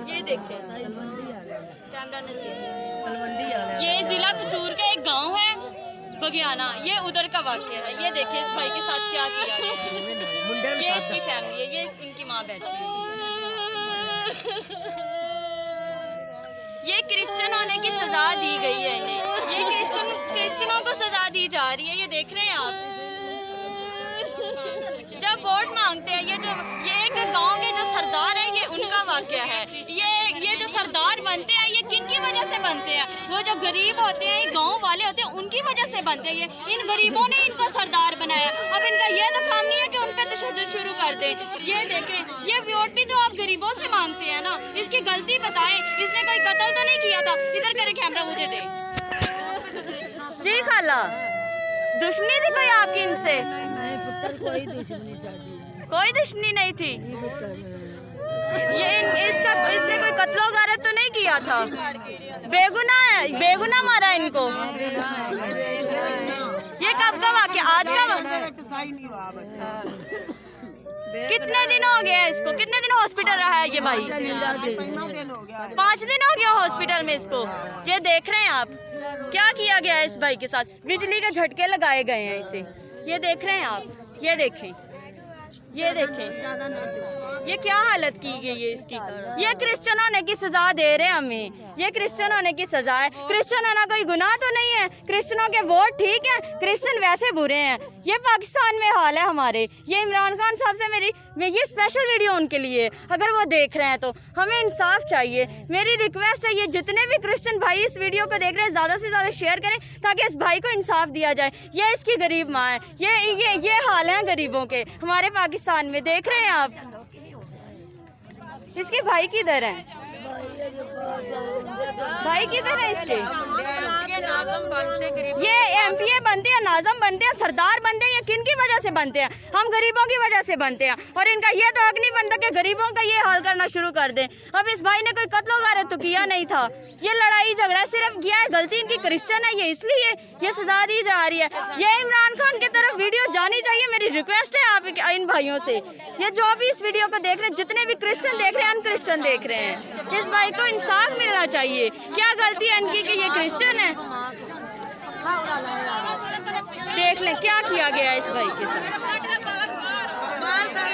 ये देखिए कैमरा नजदीक, ये जिला कसूर का एक गांव है बगियाना, ये उधर का वाक्य है। ये देखिए इस भाई के साथ क्या किया गया है। ये इसकी फैमिली है, ये इनकी माँ बैठी है। ये क्रिश्चियन होने की सजा दी गई है इन्हें, ये क्रिश्चियनों को सजा दी जा रही है। ये देख रहे हैं आप, जब वोट मांगते हैं ये एक गांव के जो सरदार है, ये उनका वाक्य है। ये जो सरदार बनते हैं ये किन की वजह से बनते हैं? वो जो गरीब होते हैं, गांव वाले होते हैं, उनकी वजह से बनते हैं। ये इन गरीबों ने इनको सरदार बनाया। अब इनका ये तो काम नहीं है कि उन पे तशद्दुद शुरू कर दें। ये देखें, ये वोट भी तो आप गरीबों से मांगते हैं ना। इसकी गलती बताएं, इसने कोई कत्ल तो नहीं किया था? इधर करे कैमरा, मुझे दे जी। खाला दुश्मनी थी कोई आपकी इनसे? कोई दुश्मनी नहीं थी। ये इसने कोई कत्लो गारत तो नहीं किया था? बेगुनाह मारा इनको। ये कब का वाक़या? आज का? कितने दिन हो गए इसको? कितने दिन हॉस्पिटल रहा है ये भाई? 5 दिन हो गया हॉस्पिटल में इसको। ये देख रहे हैं आप क्या किया गया है इस भाई के साथ? बिजली के झटके लगाए गए हैं इसे। ये देख रहे हैं आप, ये देखें, ये देखें, ये क्या हालत की गई है इसकी। ये क्रिश्चियन होने की सजा दे रहे हैं हमें। ये क्रिश्चियन होने की सजा है। क्रिश्चियन होना कोई गुनाह तो नहीं है। क्रिश्चियनों के वोट ठीक है, क्रिश्चियन वैसे बुरे हैं। ये पाकिस्तान में हाल है हमारे। ये इमरान खान साहब से ये स्पेशल वीडियो उनके लिए, अगर वो देख रहे हैं तो हमें इंसाफ चाहिए। मेरी रिक्वेस्ट है, ये जितने भी क्रिश्चियन भाई इस वीडियो को देख रहे हैं ज़्यादा से ज़्यादा शेयर करें ताकि इस भाई को इंसाफ दिया जाए। ये इसकी गरीब माँ है। ये हाल है गरीबों के हमारे पाकिस्तान में। देख रहे हैं आप, इसके भाई किधर है? भाई किधर है इसके? ये एमपीए बनते हैं, नाज़म बनते हैं, सरदार बनते हैं। ये किन की वजह से बनते हैं? हम गरीबों की वजह से बनते हैं। और इनका ये तो हक नहीं बनता कि गरीबों का ये हाल करना शुरू कर दें। अब इस भाई ने कोई कत्ल गारत तो किया नहीं था। ये लड़ाई झगड़ा सिर्फ किया है, गलती इनकी क्रिश्चियन है, ये इसलिए ये सजा दी जा रही है। ये इमरान खान की तरफ वीडियो जानी चाहिए। मेरी रिक्वेस्ट है आप इन भाइयों से, ये जो भी इस वीडियो को देख रहे हैं, जितने भी क्रिश्चियन देख रहे हैं, अनक्रिश्चियन देख रहे हैं, इस भाई को इंसाफ मिलना चाहिए। क्या गलती है इनकी कि ये क्रिश्चियन है? देख लें क्या किया गया है इस भाई के साथ।